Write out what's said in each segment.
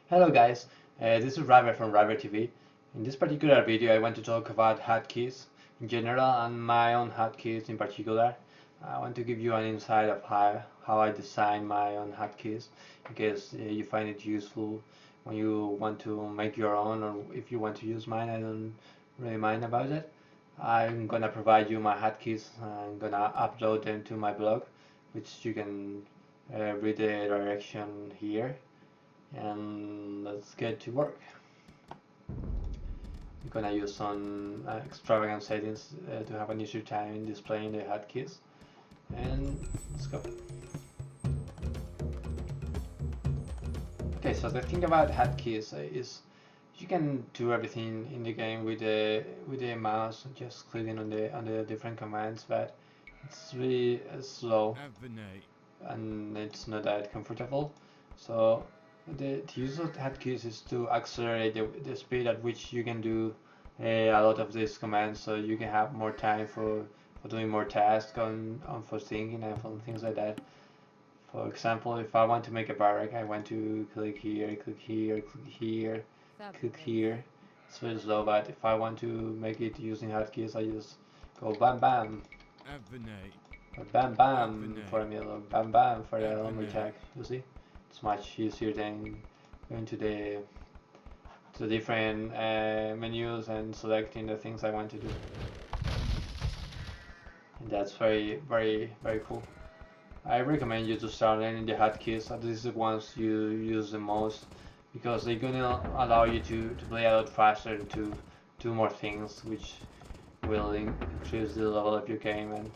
Hello guys, this is rAlbEr from rAlbErTV. In this particular video I want to talk about hotkeys in general and my own hotkeys in particular. I want to give you an insight of how I design my own hotkeys in case you find it useful when you want to make your own, or if you want to use mine. I don't really mind about it. I'm gonna provide you my hotkeys. I'm gonna upload them to my blog, which you can read the direction here, and let's get to work. I'm gonna use some extravagant settings to have an easier time in displaying the hotkeys, and let's go. Okay, so the thing about hotkeys is you can do everything in the game with the mouse, just clicking on the different commands, but it's really slow and it's not that comfortable. So the use of hotkeys is to accelerate the speed at which you can do a lot of these commands, so you can have more time for doing more tasks, on for thinking and for things like that. For example, if I want to make a barrack, I want to click here, click here, click here, click here. It's really slow, but if I want to make it using hotkeys, I just go bam bam, or bam bam for a mill, or bam bam for a lumberjack. You see, it's much easier than going to the different menus and selecting the things I want to do. And that's very cool. I recommend you to start learning the hotkeys. At least the ones you use the most, because they're gonna allow you to play a lot faster and to do more things, which will increase the level of your game. And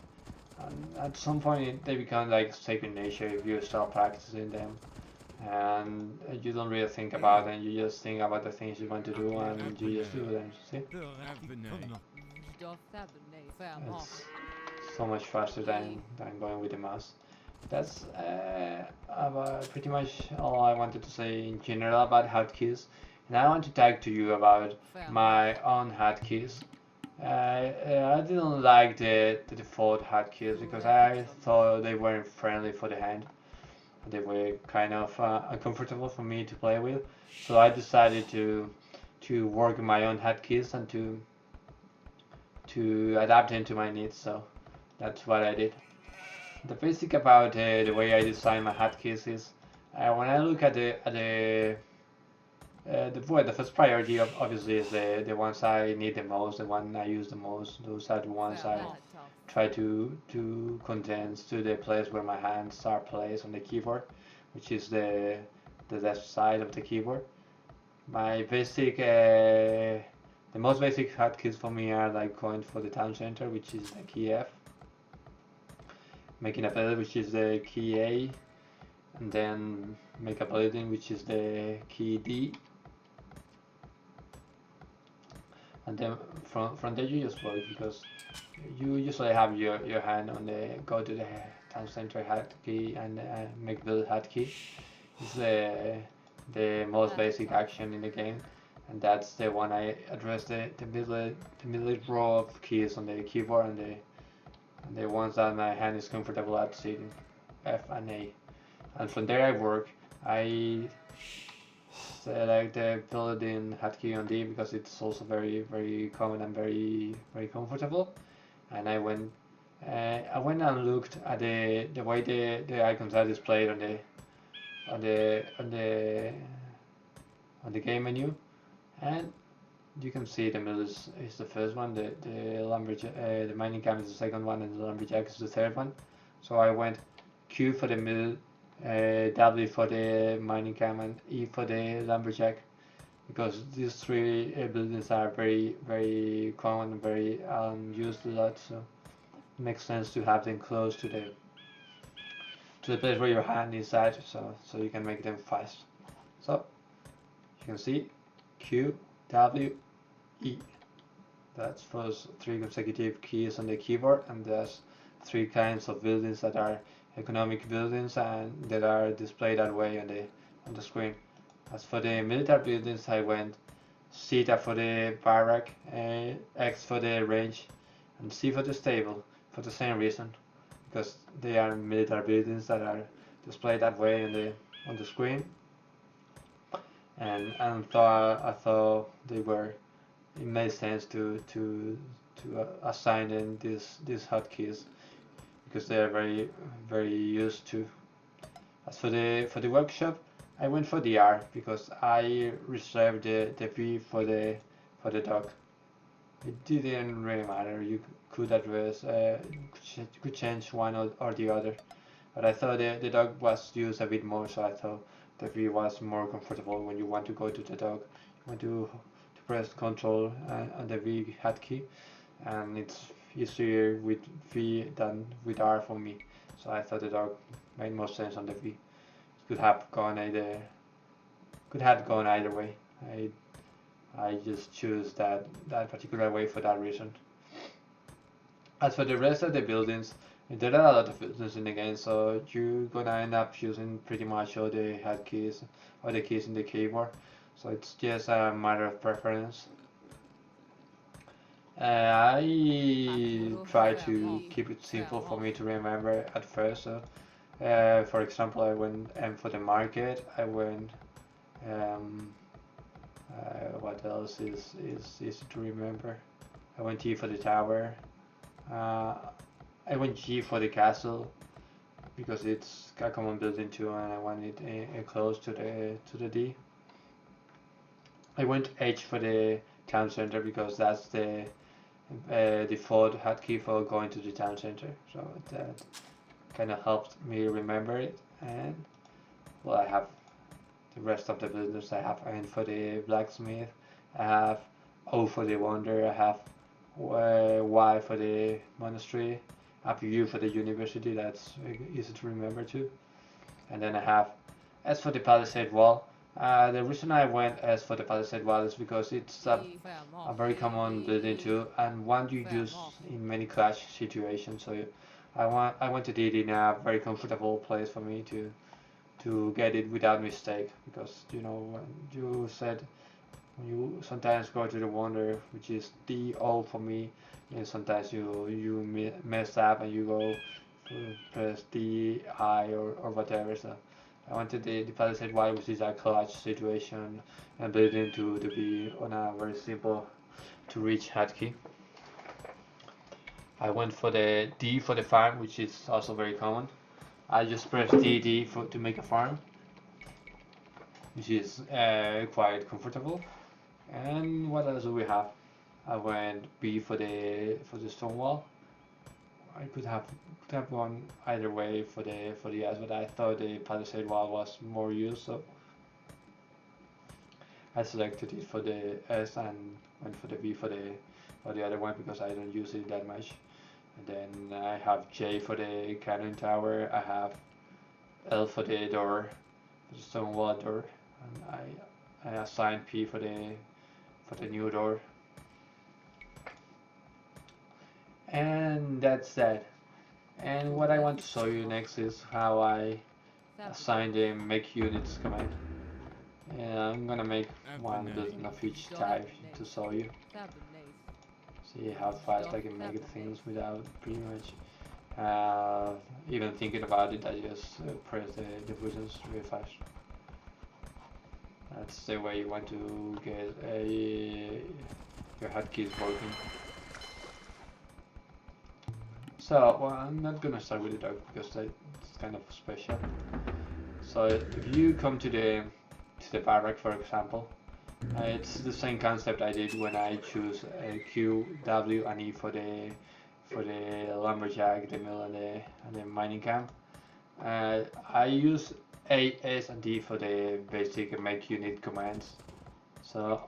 at some point they become like second nature if you start practicing them, and you don't really think about them. You just think about the things you want to do and you just do them. See, it's so much faster than going with the mouse. That's about pretty much all I wanted to say in general about hotkeys. And I want to talk to you about my own hotkeys. I didn't like the default hotkeys because I thought they weren't friendly for the hand. They were kind of uncomfortable for me to play with. So I decided to work my own hotkeys and to adapt them to my needs. So that's what I did. The basic about the way I design my hotkeys is when I look at the first priority obviously is the ones I need the most, the one I use the most. Those are the ones I try to condense to the place where my hands are placed on the keyboard, which is the left side of the keyboard. My basic the most basic hotkeys for me are like going for the town center, which is the key F, making a pedal, which is the key A, and then make a building, which is the key D, and then from there you just work, because you usually have your hand on the go to the town center hotkey and make build hotkey. It's the most basic action in the game, and that's the one I address the middle row of keys on the keyboard, and the ones that my hand is comfortable at sitting, F and A. And from there I work. I select the built-in hotkey on D because it's also very common and very comfortable. And I went and looked at the way the icons are displayed on the on the on the game menu, and you can see the mill is the first one, the lumberjack, the mining camp is the second one, and the lumberjack is the third one. So I went Q for the mill, W for the mining camp, and E for the lumberjack, because these three buildings are very common and very used a lot. So it makes sense to have them close to the place where your hand is at, so you can make them fast. So you can see Q, W, E. That's first three consecutive keys on the keyboard, and there's three kinds of buildings that are economic buildings and that are displayed that way on the screen. As for the military buildings, I went Zeta for the barrack, X for the range, and C for the stable, for the same reason, because they are military buildings that are displayed that way on the screen. and I thought they were, it made sense to assign them these hotkeys because they are very used to. As for the workshop, I went for the R because I reserved the V for the dog. It didn't really matter. You could address could change one or the other, but I thought the dog was used a bit more, so I thought the V was more comfortable when you want to go to the dog. You want to press Control and the V hotkey, and it's easier with V than with R for me. So I thought the dog made more sense on the V. It could have gone either way. I just choose that particular way for that reason. As for the rest of the buildings, there are a lot of buildings in the game, so you're gonna end up using pretty much all the hotkeys or the keys in the keyboard. So it's just a matter of preference. I try to keep it simple for me to remember at first. So, for example, I went M for the market. I went. Um, what else is easy to remember? I went T for the tower. Uh, I went G for the castle because it's a common building too, and I want it close to the D. I went H for the town center because that's the default hotkey for going to the town center. So that kind of helped me remember it. And well, I have the rest of the buildings. I have N for the blacksmith. I have O for the wonder. I have Y for the monastery. I have U for the university. That's easy to remember too. And then I have S for the palisade wall. The reason I went S for the palisade wall is because it's a very common building too, and one you use in many clash situations. So I wanted it in a very comfortable place for me to get it without mistake, because you know when you said when you sometimes go to the wonder, which is DO for me, and sometimes you mess up and you go press DI or whatever. So I wanted the palisade Y, which is a clutch situation, and building to be on a very simple to reach hotkey. I went for the D for the farm, which is also very common. I just press D to make a farm, which is quite comfortable. And what else do we have? I went B for the stone wall. I could have gone either way for the S, but I thought the palisade wall was more used, so I selected it for the S and went for the B for the other one because I don't use it that much. And then I have J for the cannon tower. I have L for the door, for the stone wall door, and I assigned P for the new door. And that's that. And what I want to show you next is how I assign the make units command. And I'm gonna make one building of each type to show you. See how fast I can make things without pretty much even thinking about it. I just press the buttons really fast. That's the way you want to get your hotkeys working. So, well, I'm not gonna start with the dog because that's kind of special. So if you come to the barrack, for example, it's the same concept I did when I choose Q, W, and E for the lumberjack, the mill, and the mining camp. I use A, S, and D for the basic make unit commands. So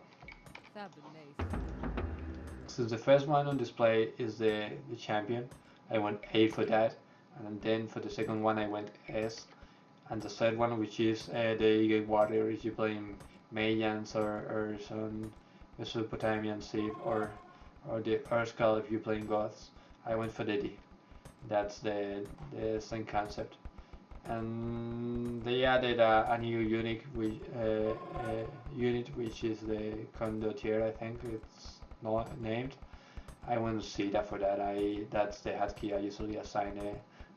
since the first one on display is the champion, I went A for that, and then for the second one I went S, and the third one, which is the Eagle Warrior, if you play Mayans or some Mesopotamian Civ, or the Earthskull if you play Goths, I went for the D. That's the same concept. And they added a new unit which is the Condottiere, I think it's not named. I went to see that for that. That's the hotkey I usually assign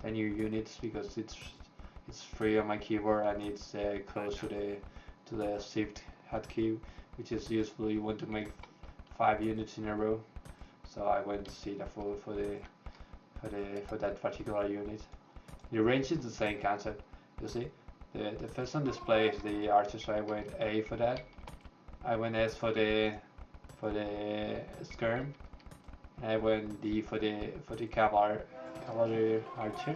the new units because it's free on my keyboard and it's close to the shift hotkey, which is useful. You want to make 5 units in a row. So I went theta for that particular unit. The range is the same concept. You see, the first on display is the archer, so I went A for that. I went S for the skirm. I went D for the cavalry archer.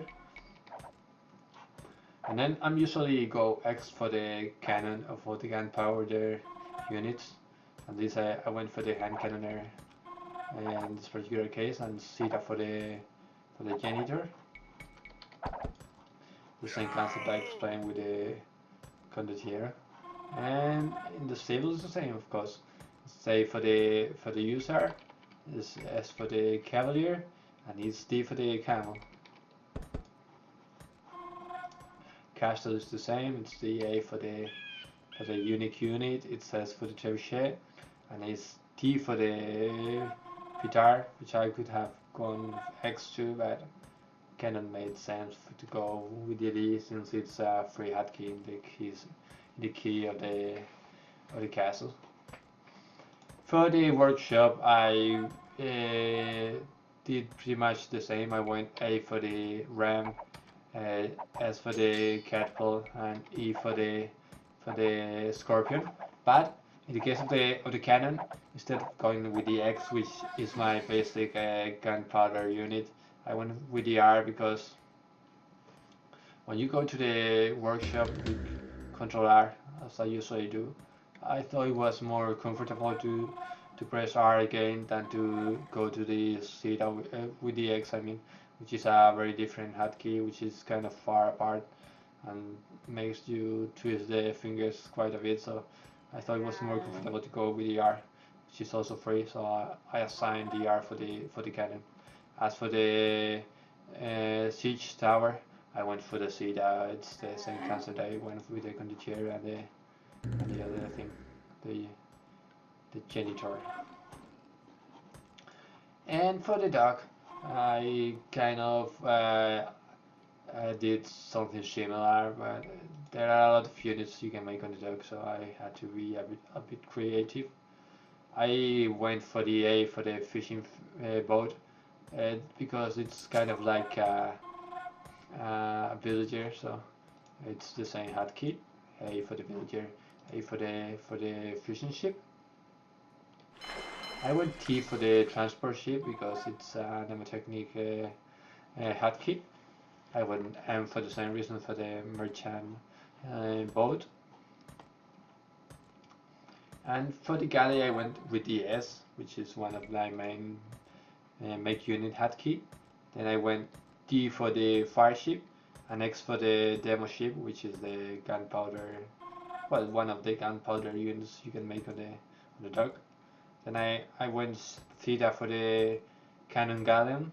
And then I'm usually go X for the cannon or for the gunpowder units. And this I went for the hand cannoner in this particular case, and theta for the janitor. The same concept I explained with the condottiere. And in the stable is the same, of course. Say for the user is S for the cavalier, and it's D for the camel. Castle is the same. It's the A for the unique unit. It's S for the trebuchet, and it's T for the petard, which I could have gone X to, but Canon made sense to go with the D since it's a free hotkey in the key of the castle. For the workshop, I did pretty much the same. I went A for the ram, S for the catapult, and E for the scorpion. But in the case of the cannon, instead of going with the X, which is my basic gunpowder unit, I went with the R because when you go to the workshop with Control R, as I usually do, I thought it was more comfortable to press R again than to go to the theta with the X, I mean, which is a very different hotkey, which is kind of far apart and makes you twist the fingers quite a bit. So I thought it was more comfortable to go with the R, which is also free. So I assigned the R for the cannon. As for the siege tower, I went for the theta. It's the same concept. I went with the condottiere and the other thing, the janitor. And for the dog, I kind of did something similar, but there are a lot of units you can make on the dog, so I had to be a bit creative. I went for the A for the fishing boat because it's kind of like a villager, so it's the same hotkey. A for the villager, A for the fishing ship. I went T for the transport ship because it's a mnemotechnic hotkey. I went M for the same reason for the merchant boat. And for the galley I went with the S, which is one of my main make unit hotkey. Then I went D for the fire ship, and X for the demo ship, which is the gunpowder, well, one of the gunpowder units you can make on the dog. Then I went theta for the cannon galleon,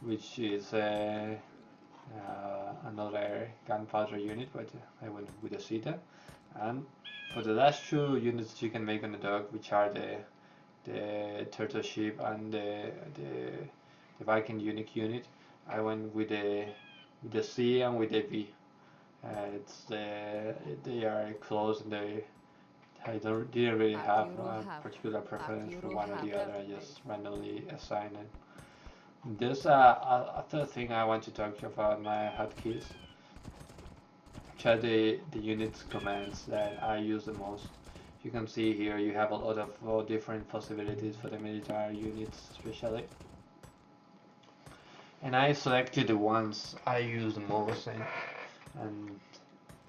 which is another gunpowder unit, but I went with a theta. And for the last 2 units you can make on the dog, which are the turtle ship and the Viking unique unit, I went with the C and with the V. They are close, and I didn't really have a particular preference for one or the other. I just randomly assigned it. There's a third thing I want to talk about my hotkeys, which are the units commands that I use the most. You can see here you have a lot of different possibilities for the military units especially. And I selected the ones I use the most and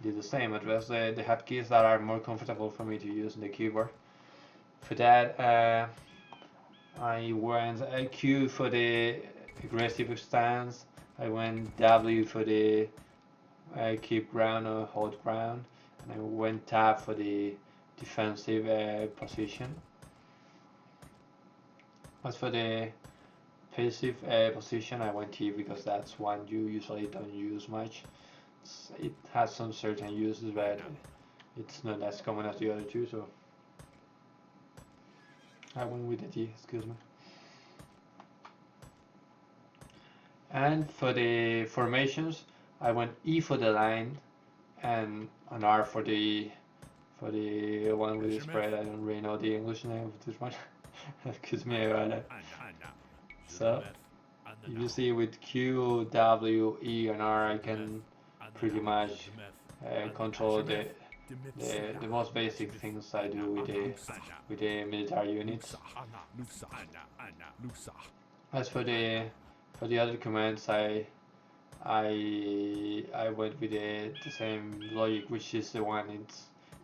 did the same. Address the hotkeys that are more comfortable for me to use in the keyboard. For that, I went Q for the aggressive stance. I went W for the keep ground or hold ground, and I went Tab for the defensive position. As for the passive position, I went T because that's one you usually don't use much. It has some certain uses, but it's not as common as the other two, so I went with the T, excuse me. And for the formations, I went E for the line and an R for the For the one with the spread, I don't really know the English name of this one. Excuse me about that. So you see with Q, W, E, and R, I can pretty much control the most basic things I do with the military units. As for the other commands, I went with the same logic, which is the one in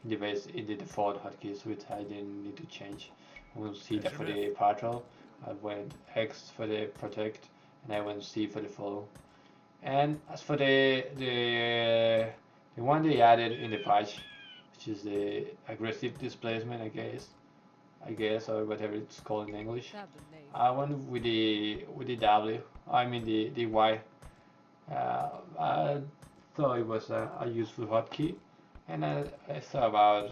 the base in the default hotkeys, which I didn't need to change. We'll see that for the patrol. I went X for the protect, and I went C for the follow. And as for the one they added in the patch, which is the aggressive displacement, I guess, or whatever it's called in English. I went with the W. I mean the Y. I thought it was a useful hotkey, and I thought about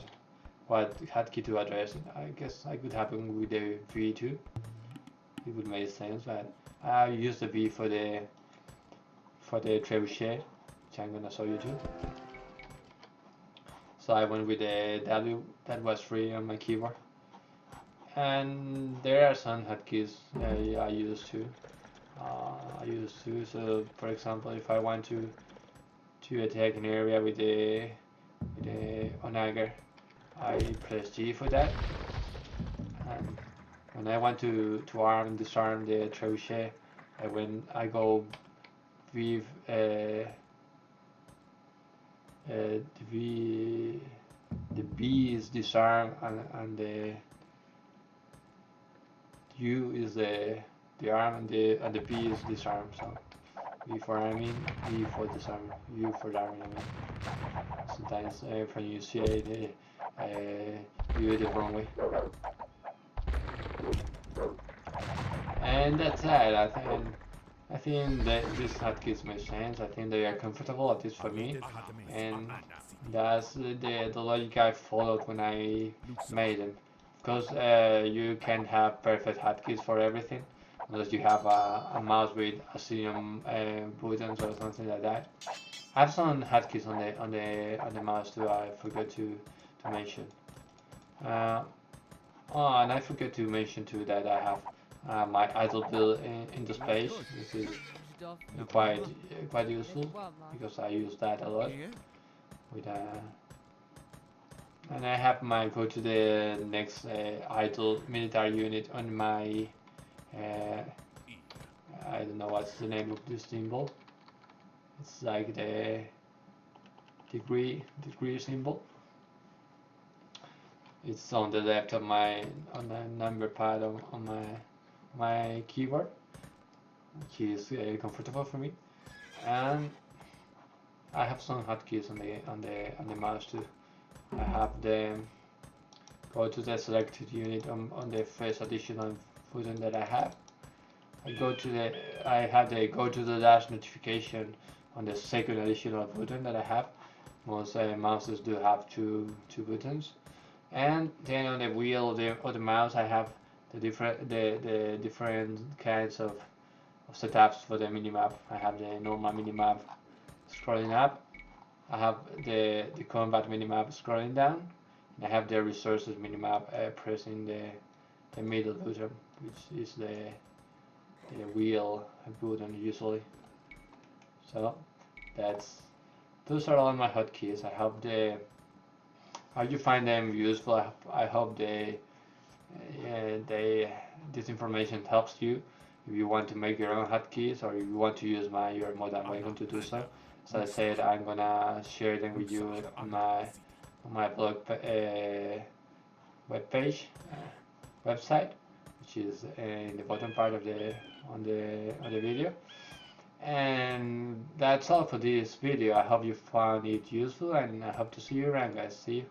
what hotkey to address. I guess I could happen with the V too. It would make sense, but I used the V for the trebuchet, which I'm gonna show you too. So I went with the W that was free on my keyboard, and there are some hotkeys I use too. So for example, if I want to attack an area with the Onager, I press G for that. And when I want to arm and disarm the trebuchet, I go with the B is disarm, and the U is the arm, and the B is disarm. So B for arming, B for disarm, U for arming. I mean, sometimes when you see it, you do it the wrong way. And that's it. I think that these hotkeys make sense. I think they are comfortable, at least for me, and that's the logic I followed when I made them. Because you can have perfect hotkeys for everything, unless you have a mouse with Asylum buttons or something like that. I have some hotkeys on the mouse too. I forgot to mention. Oh, and I forgot to mention too that I have my idle build in the space. This is quite useful because I use that a lot. With and I have my go to the next idle military unit on my I don't know what's the name of this symbol. It's like the degree symbol. It's on the left of on the number pad on my keyboard, which is comfortable for me. And I have some hotkeys on the mouse too. I have the go to the selected unit on the first additional button that I have. I have the go to the dash notification on the second additional button that I have. Most mouses do have two buttons. And then on the wheel of the mouse, I have the different kinds of setups for the minimap. I have the normal minimap scrolling up. I have the combat minimap scrolling down. And I have the resources minimap pressing the middle button, which is the wheel button usually. So those are all my hotkeys. I hope you find them useful. I hope this information helps you. If you want to make your own hotkeys, or if you want to use mine, you're more than welcome to do so. As I said, I'm gonna share them with you on my blog website, which is in the bottom part of on the video. And that's all for this video. I hope you found it useful, and I hope to see you around, guys. See you.